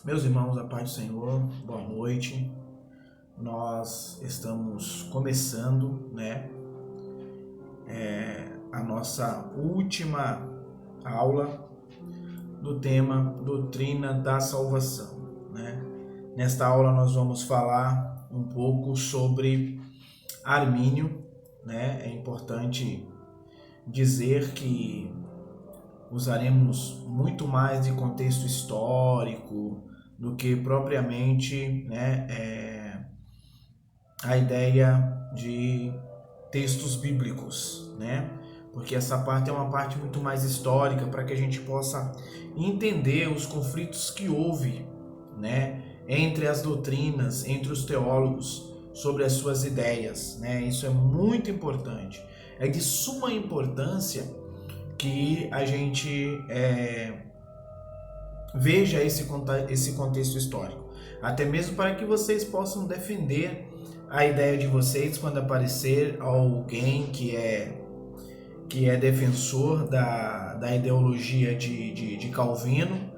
Meus irmãos, a paz do Senhor, boa noite. Nós estamos começando, a nossa última aula do tema Doutrina da Salvação, Nesta aula nós vamos falar um pouco sobre Armínio, É importante dizer que usaremos muito mais de contexto histórico do que propriamente a ideia de textos bíblicos, porque essa parte é uma parte muito mais histórica para que a gente possa entender os conflitos que houve, entre as doutrinas, entre os teólogos sobre as suas ideias, Isso é muito importante, é de suma importância que a gente veja esse contexto histórico, até mesmo para que vocês possam defender a ideia de vocês quando aparecer alguém que é defensor da ideologia de Calvino,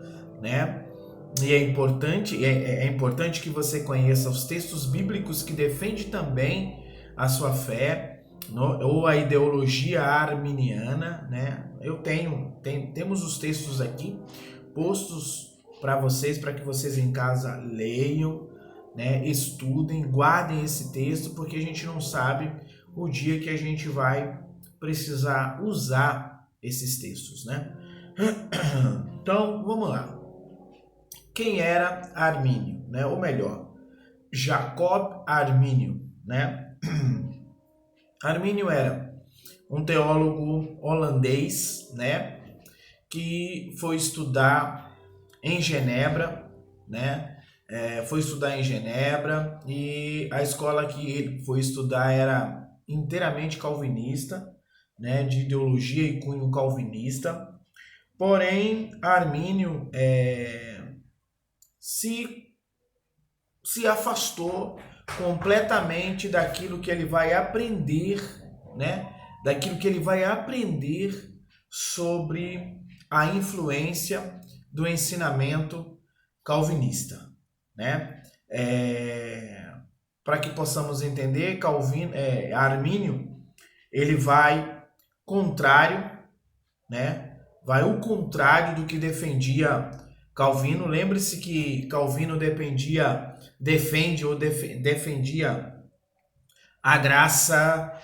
E é importante que você conheça os textos bíblicos que defendem também a sua fé, ou a ideologia arminiana, Temos os textos aqui postos para que vocês em casa leiam, estudem, guardem esse texto, porque a gente não sabe o dia que a gente vai precisar usar esses textos, Então, vamos lá. Quem era Armínio, Ou melhor, Jacob Armínio, Armínio era um teólogo holandês, que foi estudar em Genebra, e a escola que ele foi estudar era inteiramente calvinista, de ideologia e cunho calvinista. Porém, Armínio se afastou completamente daquilo que ele vai aprender, Daquilo que ele vai aprender sobre a influência do ensinamento calvinista, Para que possamos entender, Armínio, ele vai contrário, Vai o contrário do que defendia Calvino. Lembre-se que Calvino defendia a graça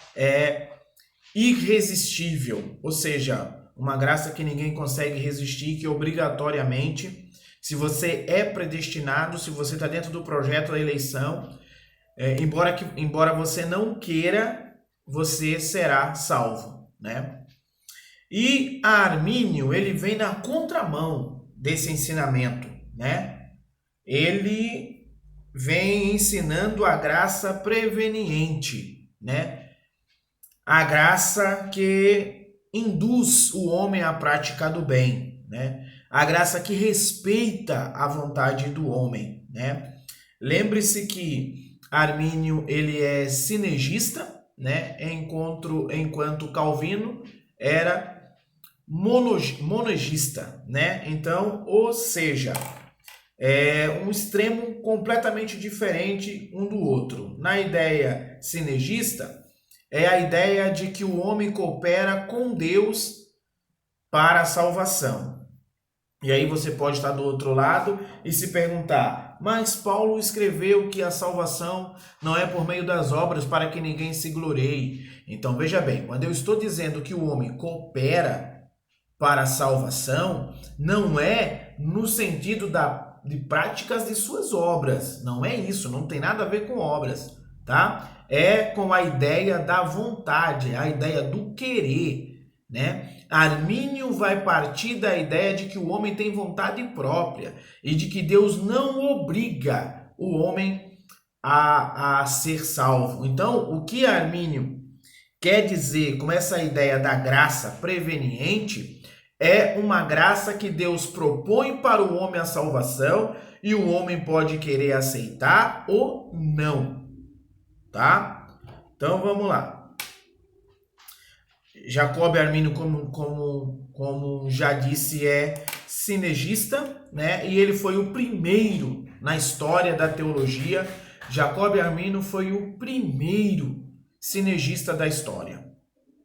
irresistível, ou seja, uma graça que ninguém consegue resistir, que obrigatoriamente, se você é predestinado, se você está dentro do projeto da eleição, embora você não queira, você será salvo, E Armínio, ele vem na contramão desse ensinamento, Ele vem ensinando a graça preveniente, A graça que induz o homem à prática do bem, A graça que respeita a vontade do homem, Lembre-se que Armínio, ele é sinergista, enquanto Calvino era monogista, Então, ou seja, é um extremo completamente diferente um do outro. Na ideia sinergista, é a ideia de que o homem coopera com Deus para a salvação. E aí você pode estar do outro lado e se perguntar, mas Paulo escreveu que a salvação não é por meio das obras para que ninguém se glorie. Então veja bem, quando eu estou dizendo que o homem coopera para a salvação, não é no sentido de práticas de suas obras. Não é isso, não tem nada a ver com obras, tá? É com a ideia da vontade, a ideia do querer, Armínio vai partir da ideia de que o homem tem vontade própria e de que Deus não obriga o homem a ser salvo. Então, o que Armínio quer dizer com essa ideia da graça preveniente é uma graça que Deus propõe para o homem a salvação e o homem pode querer aceitar ou não, tá? Então vamos lá. Jacob Armínio, como já disse, é sinergista, né? E ele foi o primeiro na história da teologia. Jacob Armínio foi o primeiro sinergista da história,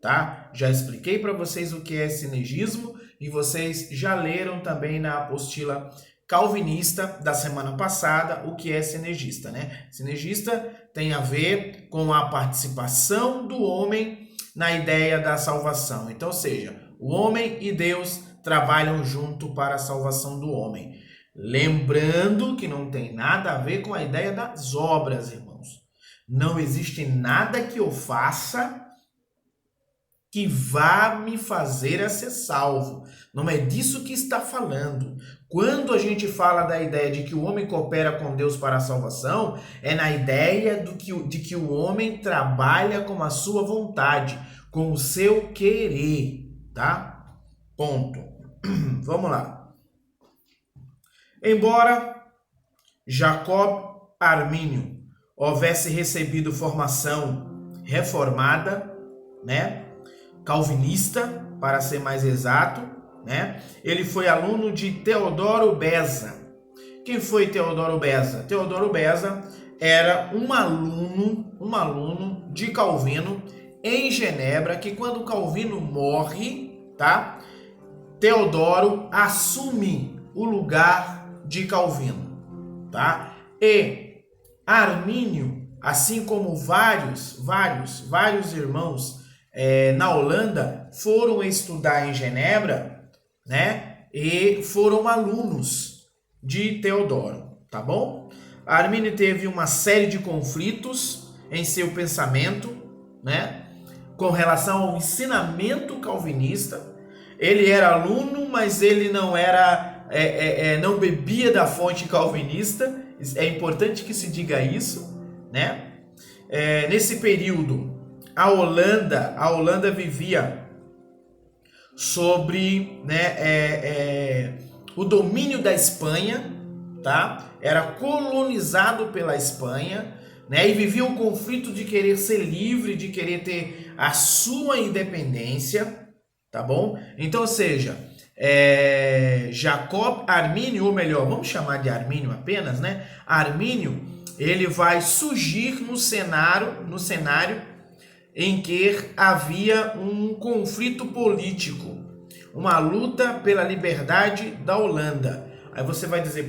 tá? Já expliquei para vocês o que é sinergismo e vocês já leram também na apostila calvinista da semana passada o que é sinergista, né? Sinergista tem a ver com a participação do homem na ideia da salvação. Então, ou seja, o homem e Deus trabalham junto para a salvação do homem. Lembrando que não tem nada a ver com a ideia das obras, irmãos. Não existe nada que eu faça que vá me fazer a ser salvo. Não é disso que está falando. Quando a gente fala da ideia de que o homem coopera com Deus para a salvação, é na ideia de que o homem trabalha com a sua vontade, com o seu querer, tá? Ponto. Vamos lá. Embora Jacob Armínio houvesse recebido formação reformada, né? Calvinista, para ser mais exato, né? Ele foi aluno de Teodoro Beza. Quem foi Teodoro Beza? Teodoro Beza era um aluno de Calvino em Genebra, que quando Calvino morre, tá? Teodoro assume o lugar de Calvino, tá? E Armínio, assim como vários irmãos na Holanda, foram estudar em Genebra, né? E foram alunos de Teodoro, tá bom? Armínio teve uma série de conflitos em seu pensamento, né? Com relação ao ensinamento calvinista. Ele era aluno, mas ele não era, não bebia da fonte calvinista. É importante que se diga isso, né? Nesse período, a Holanda vivia sobre, né, o domínio da Espanha, tá? Era colonizado pela Espanha, né? E vivia um conflito de querer ser livre, de querer ter a sua independência, tá bom? Então, ou seja, Jacob Armínio, ou melhor, vamos chamar de Armínio apenas, né? Armínio, ele vai surgir no cenário em que havia um conflito político, uma luta pela liberdade da Holanda. Aí você vai dizer,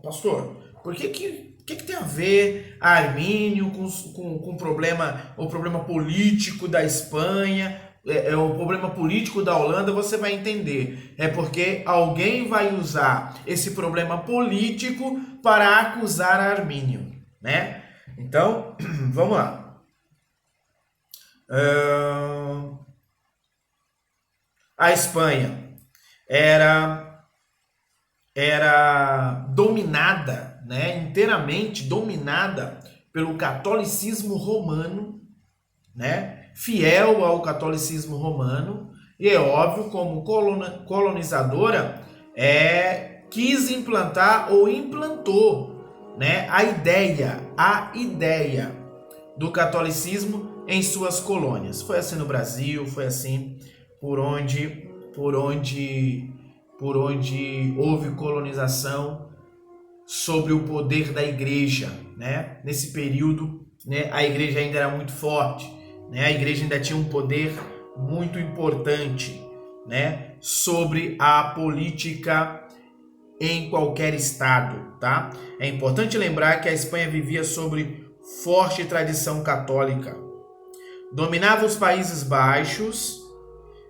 pastor, por que tem a ver Armínio com o problema político da Espanha, o problema político da Holanda? Você vai entender. É porque alguém vai usar esse problema político para acusar Armínio, né? Então, vamos lá. A Espanha era dominada, né, inteiramente dominada pelo catolicismo romano, né, fiel ao catolicismo romano, e é óbvio, como colonizadora, quis implantar ou implantou, né, a ideia do catolicismo em suas colônias. Foi assim no Brasil, foi assim por onde houve colonização sobre o poder da igreja, né? Nesse período, né, a igreja ainda era muito forte, né? A igreja ainda tinha um poder muito importante, né, sobre a política em qualquer estado, tá? É importante lembrar que a Espanha vivia sobre forte tradição católica. Dominava os Países Baixos,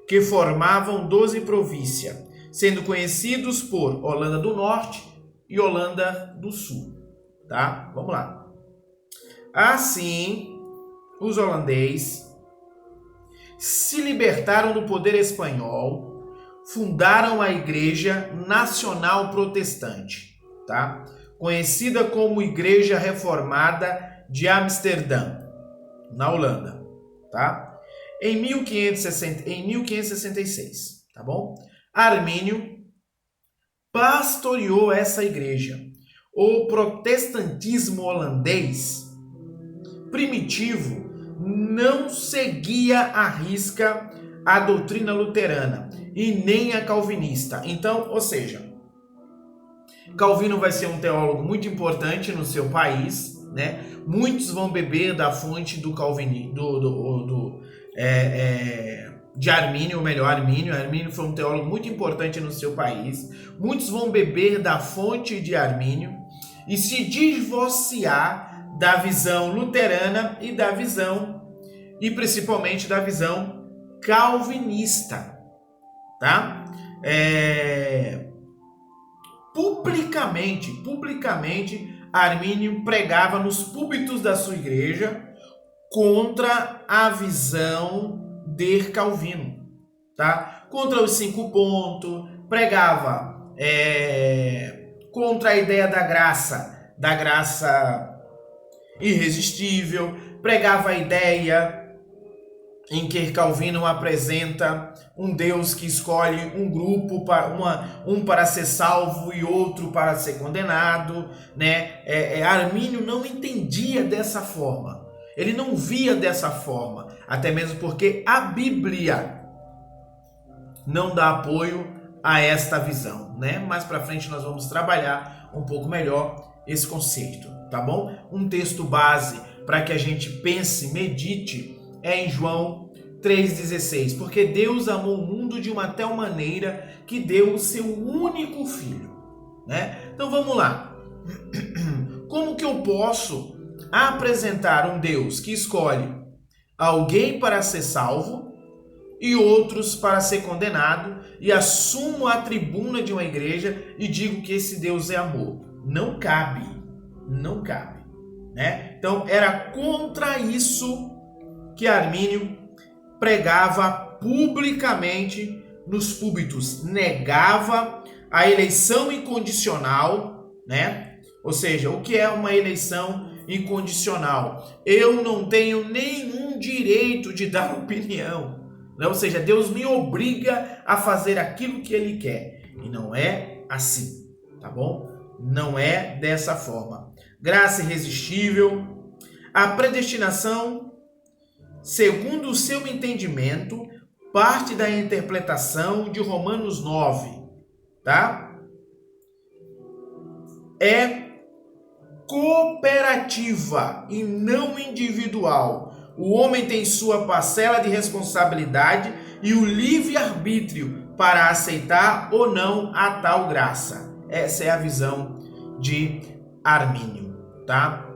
que formavam 12 províncias, sendo conhecidos por Holanda do Norte e Holanda do Sul, tá? Vamos lá. Assim, os holandeses se libertaram do poder espanhol, fundaram a Igreja Nacional Protestante, tá? Conhecida como Igreja Reformada de Amsterdã, na Holanda, tá? Em 1566, tá bom? Armínio pastoreou essa igreja. O protestantismo holandês primitivo não seguia à risca a doutrina luterana e nem a calvinista. Então, ou seja, Calvino vai ser um teólogo muito importante no seu país, né? Muitos vão beber da fonte do Calvini, de Armínio, ou melhor, Armínio. Armínio foi um teólogo muito importante no seu país. Muitos vão beber da fonte de Armínio e se divorciar da visão luterana e principalmente da visão calvinista, tá? Publicamente, Armínio pregava nos púlpitos da sua igreja contra a visão de Calvino, tá? Contra os 5 pontos, pregava contra a ideia da graça irresistível, pregava a ideia em que Calvino apresenta um Deus que escolhe um grupo, um para ser salvo e outro para ser condenado, né? Armínio não entendia dessa forma, ele não via dessa forma, até mesmo porque a Bíblia não dá apoio a esta visão, né? Mais para frente nós vamos trabalhar um pouco melhor esse conceito, tá bom? Um texto base para que a gente pense, medite, é em João 3,16, porque Deus amou o mundo de uma tal maneira que deu o seu único filho, né? Então vamos lá. Como que eu posso apresentar um Deus que escolhe alguém para ser salvo e outros para ser condenado e assumo a tribuna de uma igreja e digo que esse Deus é amor? Não cabe, né? Então era contra isso que Armínio pregava publicamente nos púlpitos, negava a eleição incondicional, né? Ou seja, o que é uma eleição incondicional? Eu não tenho nenhum direito de dar opinião, né? Ou seja, Deus me obriga a fazer aquilo que Ele quer, e não é assim, tá bom? Não é dessa forma. Graça irresistível, a predestinação, segundo o seu entendimento, parte da interpretação de Romanos 9, tá? É cooperativa e não individual. O homem tem sua parcela de responsabilidade e o livre-arbítrio para aceitar ou não a tal graça. Essa é a visão de Armínio, tá?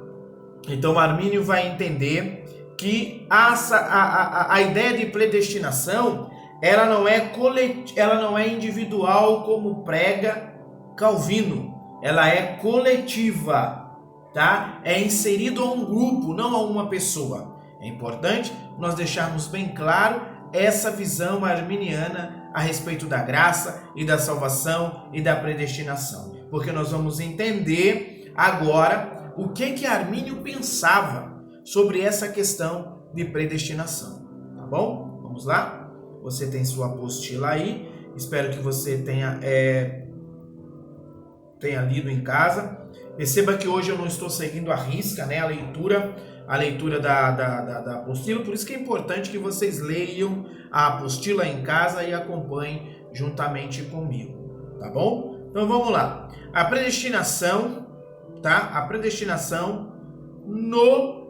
Então Armínio vai entender que a ideia de predestinação ela não é individual como prega Calvino, ela é coletiva, tá? É inserido a um grupo, não a uma pessoa. É importante nós deixarmos bem claro essa visão arminiana a respeito da graça e da salvação e da predestinação, porque nós vamos entender agora o que Armínio pensava sobre essa questão de predestinação, tá bom? Vamos lá? Você tem sua apostila aí, espero que você tenha lido em casa. Perceba que hoje eu não estou seguindo à risca, né, a leitura da apostila, por isso que é importante que vocês leiam a apostila em casa e acompanhem juntamente comigo, tá bom? Então vamos lá. A predestinação, tá? A predestinação no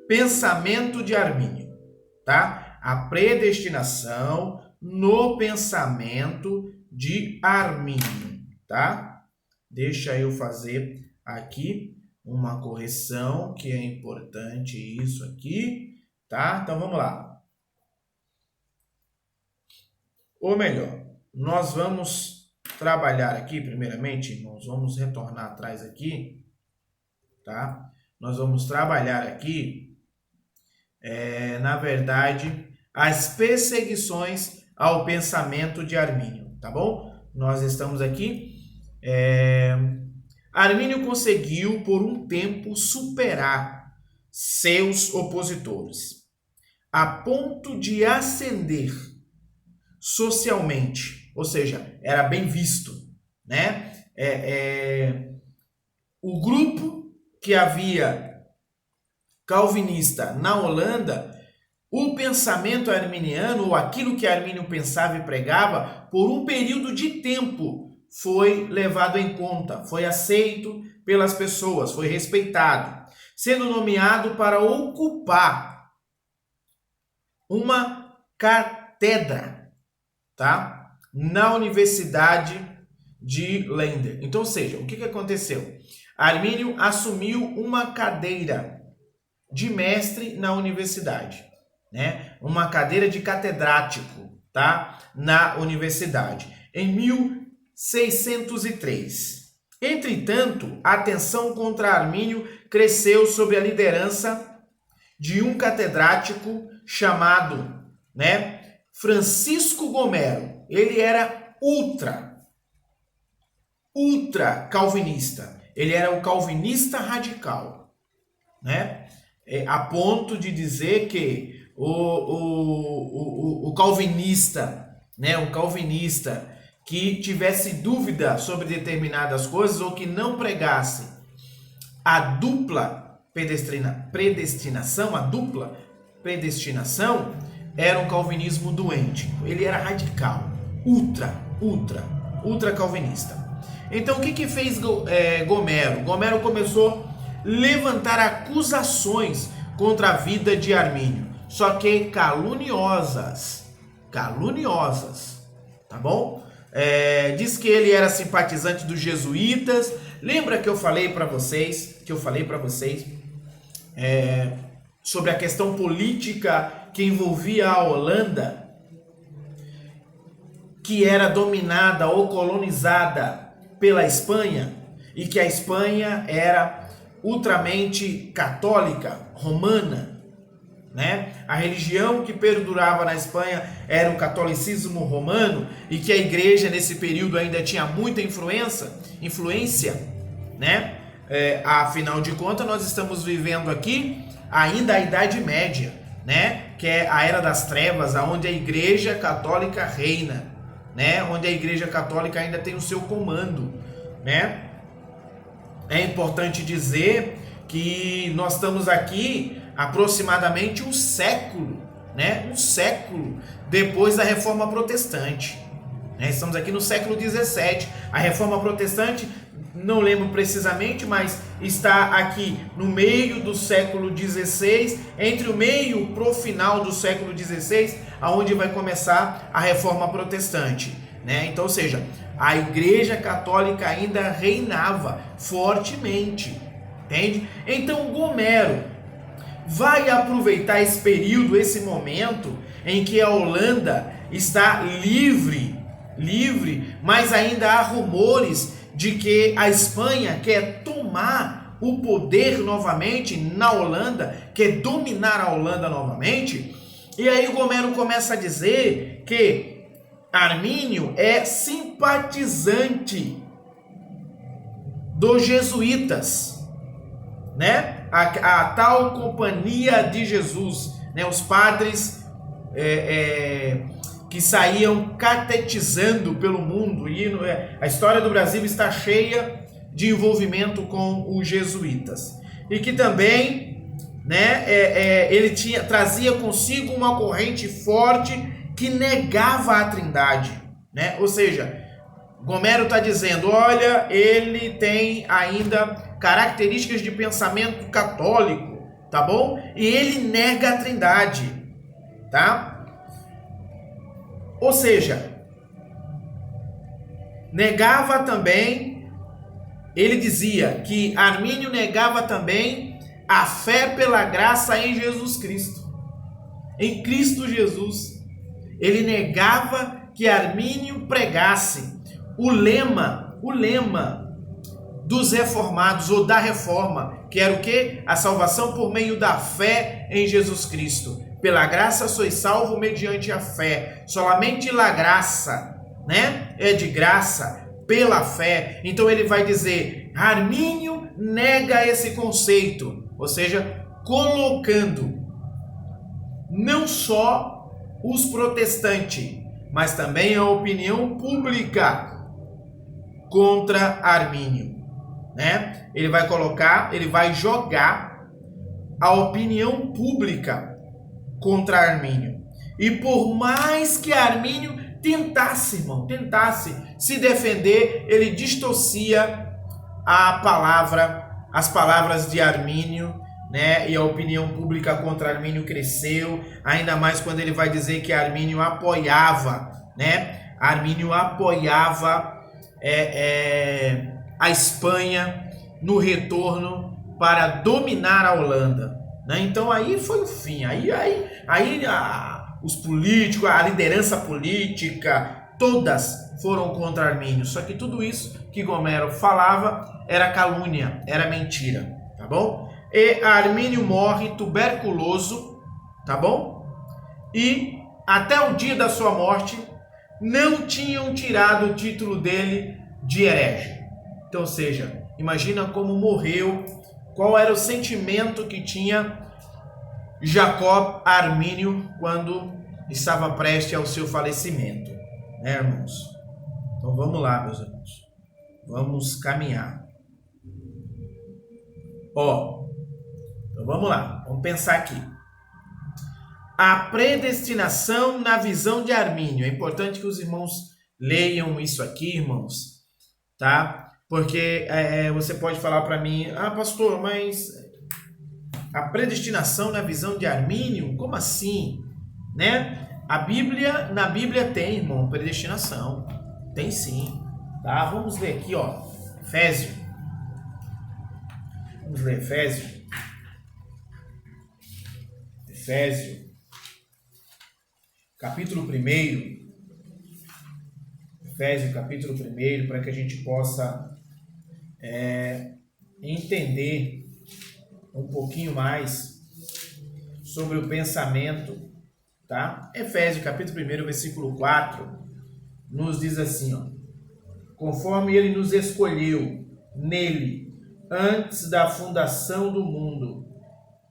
pensamento de Armínio, tá? A predestinação no pensamento de Armínio, tá? Deixa eu fazer aqui uma correção, que é importante isso aqui, tá? Então vamos lá. Ou melhor, nós vamos trabalhar aqui, primeiramente, nós vamos retornar atrás aqui, tá? Nós vamos trabalhar aqui na verdade, as perseguições ao pensamento de Armínio, tá bom? Nós estamos aqui. Armínio conseguiu, por um tempo, superar seus opositores, a ponto de ascender socialmente, ou seja, era bem visto, né? O grupo que havia calvinista na Holanda o pensamento arminiano, ou aquilo que Armínio pensava e pregava, por um período de tempo foi levado em conta, foi aceito pelas pessoas, foi respeitado, sendo nomeado para ocupar uma cátedra, tá? Na Universidade de Leyden. Então, ou seja, o que aconteceu? Armínio assumiu uma cadeira de mestre na universidade, né? Uma cadeira de catedrático, tá? Na universidade, em 1603. Entretanto, a tensão contra Armínio cresceu sob a liderança de um catedrático chamado, né, Francisco Gomero. Ele era ultra calvinista. Ele era um calvinista radical, né? A ponto de dizer que o calvinista, né, o calvinista que tivesse dúvida sobre determinadas coisas ou que não pregasse a dupla predestinação, era um calvinismo doente. Ele era radical, ultra calvinista. Então o que fez Gomero? Gomero começou a levantar acusações contra a vida de Armínio, só que caluniosas, tá bom? Diz que ele era simpatizante dos jesuítas. Lembra que eu falei para vocês, sobre a questão política que envolvia a Holanda, que era dominada ou colonizada pela Espanha, e que a Espanha era ultramente católica, romana, né? A religião que perdurava na Espanha era o catolicismo romano, e que a igreja nesse período ainda tinha muita influência, né? Afinal de contas, nós estamos vivendo aqui ainda a Idade Média, né? Que é a Era das Trevas, onde a igreja católica reina, né? Onde a igreja católica ainda tem o seu comando, né? É importante dizer que nós estamos aqui aproximadamente um século, né? Um século depois da Reforma Protestante, né? Estamos aqui no século XVII. A Reforma Protestante, não lembro precisamente, mas está aqui no meio do século XVI, entre o meio pro final do século XVI, aonde vai começar a Reforma Protestante, né? Então, ou seja, a Igreja Católica ainda reinava fortemente, entende? Então, Gomero vai aproveitar esse período, esse momento em que a Holanda está livre, mas ainda há rumores de que a Espanha quer tomar o poder novamente na Holanda, quer dominar a Holanda novamente. E aí o Gomero começa a dizer que Armínio é simpatizante dos jesuítas, né? A tal Companhia de Jesus, né? Os padres que saíam catequizando pelo mundo, e a história do Brasil está cheia de envolvimento com os jesuítas, e que também, né, ele trazia consigo uma corrente forte que negava a Trindade, né? Ou seja, Gomero está dizendo, olha, ele tem ainda características de pensamento católico, tá bom? E ele nega a Trindade, tá? Ou seja, negava também, ele dizia que Armínio negava também a fé pela graça em Jesus Cristo, em Cristo Jesus. Ele negava que Armínio pregasse o lema dos reformados, ou da reforma, que era o quê? A salvação por meio da fé em Jesus Cristo. Pela graça sois salvo mediante a fé. Solamente la graça, né? É de graça, pela fé. Então ele vai dizer, Armínio nega esse conceito, ou seja, colocando não só os protestantes, mas também a opinião pública contra Armínio, né? Ele vai jogar a opinião pública contra Armínio. E por mais que Armínio tentasse, irmão, se defender, ele distorcia as palavras de Armínio, né? E a opinião pública contra Armínio cresceu, ainda mais quando ele vai dizer que Armínio apoiava, né? Armínio apoiava a Espanha no retorno para dominar a Holanda, né? Então aí foi o fim. Os políticos, a liderança política, todas foram contra Armínio. Só que tudo isso que Gomero falava era calúnia, era mentira, tá bom? E Armínio morre tuberculoso, tá bom? E até o dia da sua morte não tinham tirado o título dele de herege. Então, ou seja, imagina como morreu, qual era o sentimento que tinha Jacob Armínio quando estava prestes ao seu falecimento, né, irmãos? Então vamos lá, meus irmãos, vamos caminhar. Então vamos lá, vamos pensar aqui. A predestinação na visão de Armínio. É importante que os irmãos leiam isso aqui, irmãos, tá? Porque você pode falar para mim, pastor, mas a predestinação na visão de Armínio? Como assim? Né? Na Bíblia tem, irmão, predestinação. Tem sim, tá? Vamos ler aqui, Efésio. Vamos ler Efésio, capítulo 1. Efésio, capítulo 1, para que a gente possa entender um pouquinho mais sobre o pensamento, tá? Efésios, capítulo 1, versículo 4, nos diz assim, conforme ele nos escolheu nele, antes da fundação do mundo,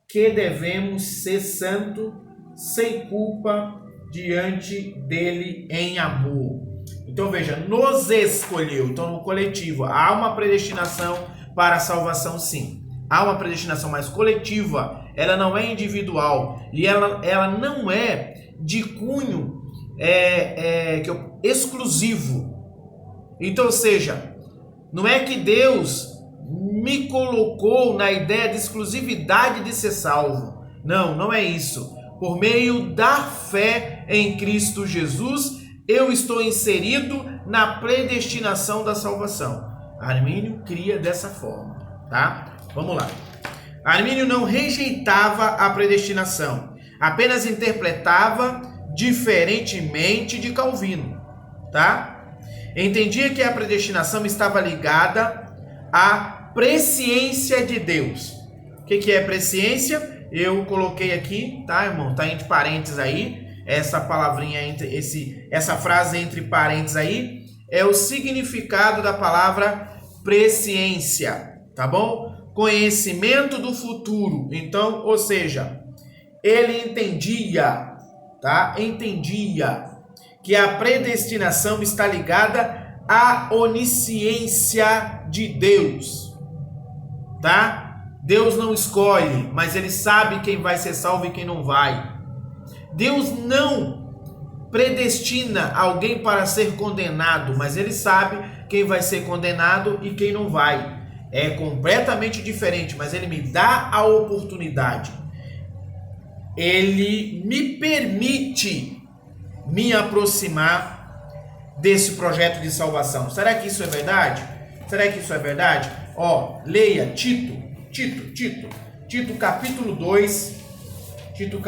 que devemos ser santo, sem culpa, diante dele em amor. Então veja, nos escolheu, então no coletivo, há uma predestinação para a salvação, sim. Há uma predestinação mais coletiva, ela não é individual e ela não é de cunho exclusivo. Então, ou seja, não é que Deus me colocou na ideia de exclusividade de ser salvo. Não é isso. Por meio da fé em Cristo Jesus, eu estou inserido na predestinação da salvação. Armínio cria dessa forma, tá? Vamos lá. Armínio não rejeitava a predestinação, apenas interpretava diferentemente de Calvino, tá? Entendia que a predestinação estava ligada à presciência de Deus. O que é presciência? Eu coloquei aqui, tá, irmão? Tá entre parênteses aí, essa palavrinha essa frase entre parênteses aí é o significado da palavra presciência, tá bom? Conhecimento do futuro. Então, ou seja, ele entendia, tá? Entendia que a predestinação está ligada à onisciência de Deus, tá? Deus não escolhe, mas ele sabe quem vai ser salvo e quem não vai. Deus não predestina alguém para ser condenado, mas ele sabe quem vai ser condenado e quem não vai. É completamente diferente, mas ele me dá a oportunidade. Ele me permite me aproximar desse projeto de salvação. Será que isso é verdade? Será que isso é verdade? Leia Tito capítulo 2. Tito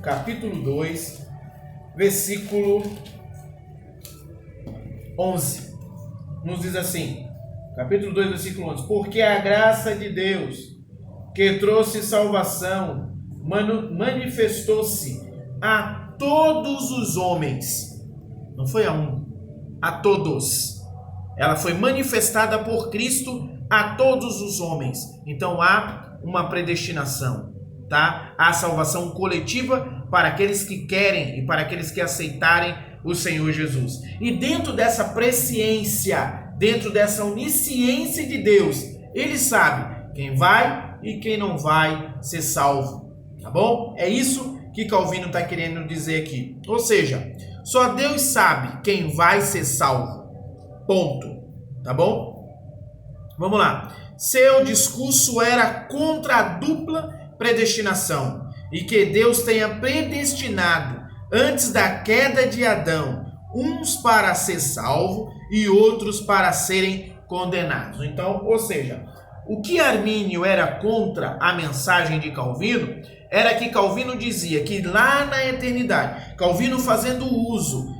capítulo 2, versículo 11. Nos diz assim, capítulo 2, versículo 11. Porque a graça de Deus, que trouxe salvação, manifestou-se a todos os homens. Não foi a um, a todos. Ela foi manifestada por Cristo a todos os homens. Então há uma predestinação, tá? Há salvação coletiva para aqueles que querem e para aqueles que aceitarem o Senhor Jesus. E dentro dessa presciência, dentro dessa onisciência de Deus, ele sabe quem vai vai e quem não vai ser salvo, tá bom? É isso que Calvino está querendo dizer aqui. Ou seja, só Deus sabe quem vai ser salvo. Ponto. Tá bom? Vamos lá. Seu discurso era contra a dupla predestinação e que Deus tenha predestinado antes da queda de Adão uns para ser salvo e outros para serem condenados. Então, ou seja, o que Armínio era contra a mensagem de Calvino era que Calvino dizia que lá na eternidade, Calvino fazendo uso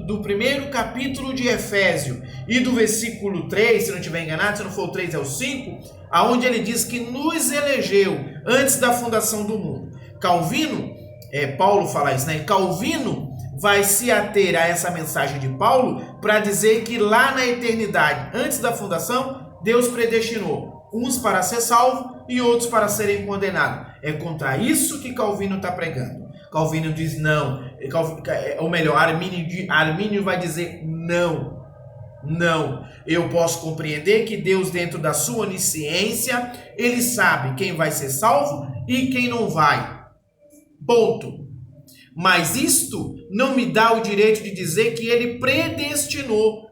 do primeiro capítulo de Efésio e do versículo 3, se não estiver enganado, se não for o 3 é o 5, aonde ele diz que nos elegeu antes da fundação do mundo. Calvino, Paulo fala isso, né? Calvino vai se ater a essa mensagem de Paulo para dizer que lá na eternidade, antes da fundação, Deus predestinou uns para ser salvo e outros para serem condenados. É contra isso que Calvino está pregando. Calvino diz não, ou melhor, Armínio vai dizer não. Não, eu posso compreender que Deus, dentro da sua onisciência, ele sabe quem vai ser salvo e quem não vai. Ponto. Mas isto não me dá o direito de dizer que ele predestinou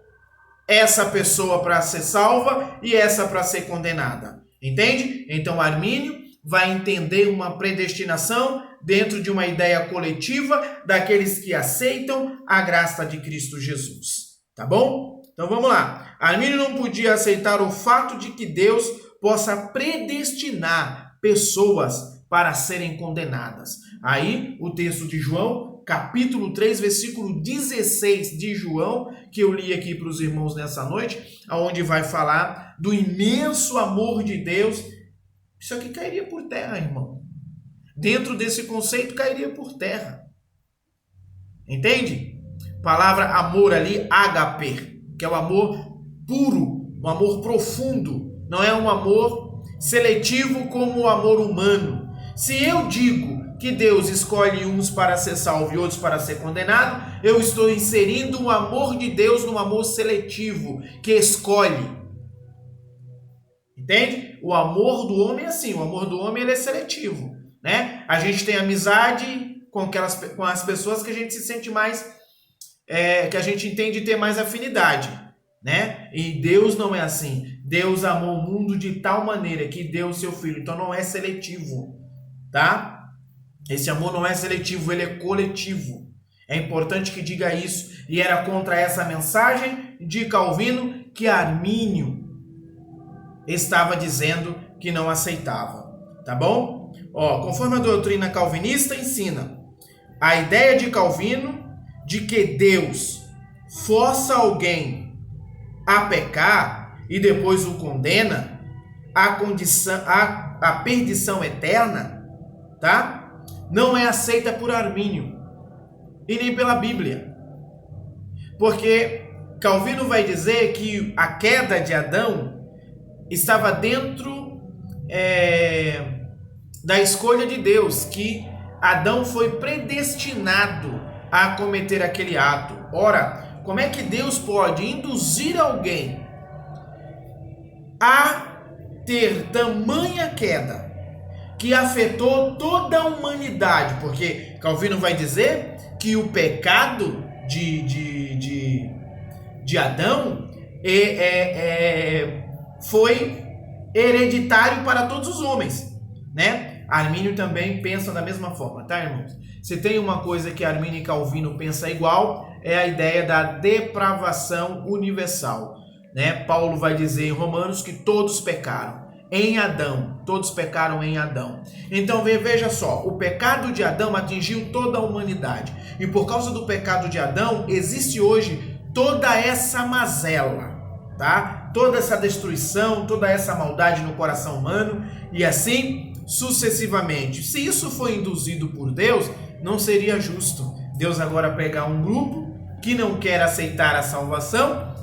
essa pessoa para ser salva e essa para ser condenada. Entende? Então Armínio vai entender uma predestinação dentro de uma ideia coletiva daqueles que aceitam a graça de Cristo Jesus. Tá bom? Então vamos lá. Armínio não podia aceitar o fato de que Deus possa predestinar pessoas para serem condenadas. Aí o texto de João, capítulo 3, versículo 16 de João, que eu li aqui para os irmãos nessa noite, onde vai falar do imenso amor de Deus. Isso aqui cairia por terra, irmão. Dentro desse conceito cairia por terra. Entende? Palavra amor ali, ágape, que é o amor puro, um amor profundo. Não é um amor seletivo como o amor humano. Se eu digo que Deus escolhe uns para ser salvo e outros para ser condenado, eu estou inserindo o amor de Deus no amor seletivo, que escolhe. Entende? O amor do homem é assim, o amor do homem ele é seletivo, né? A gente tem amizade com as pessoas que a gente se sente mais, que a gente entende ter mais afinidade, né? E Deus não é assim. Deus amou o mundo de tal maneira que deu o seu filho, então não é seletivo, tá? Esse amor não é seletivo, ele é coletivo. É importante que diga isso. E era contra essa mensagem de Calvino que Armínio estava dizendo que não aceitava. Tá bom? Conforme a doutrina calvinista ensina, a ideia de Calvino de que Deus força alguém a pecar e depois o condena à perdição eterna, tá? Não é aceita por Armínio e nem pela Bíblia. Porque Calvino vai dizer que a queda de Adão estava dentro da escolha de Deus, que Adão foi predestinado a cometer aquele ato. Ora, como é que Deus pode induzir alguém a ter tamanha queda que afetou toda a humanidade? Porque Calvino vai dizer que o pecado de Adão foi hereditário para todos os homens, né? Armínio também pensa da mesma forma, tá, irmãos? Se tem uma coisa que Armínio e Calvino pensam igual, é a ideia da depravação universal, né? Paulo vai dizer em Romanos que todos pecaram em Adão, todos pecaram em Adão. Então veja só, o pecado de Adão atingiu toda a humanidade, e por causa do pecado de Adão existe hoje toda essa mazela, tá? Toda essa destruição, toda essa maldade no coração humano, e assim sucessivamente. Se isso foi induzido por Deus, não seria justo Deus agora pegar um grupo que não quer aceitar a salvação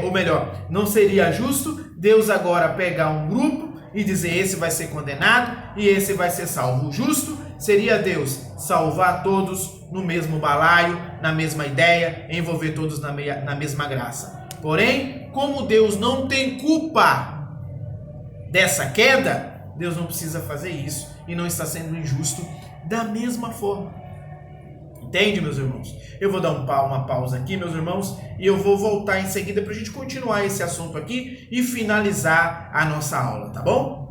ou melhor, não seria justo Deus agora pegar um grupo e dizer esse vai ser condenado e esse vai ser salvo. O justo seria Deus salvar todos no mesmo balaio, na mesma ideia, envolver todos na mesma graça. Porém, como Deus não tem culpa dessa queda, Deus não precisa fazer isso e não está sendo injusto da mesma forma. Entende, meus irmãos? Eu vou dar uma pausa aqui, meus irmãos, e eu vou voltar em seguida para a gente continuar esse assunto aqui e finalizar a nossa aula, tá bom?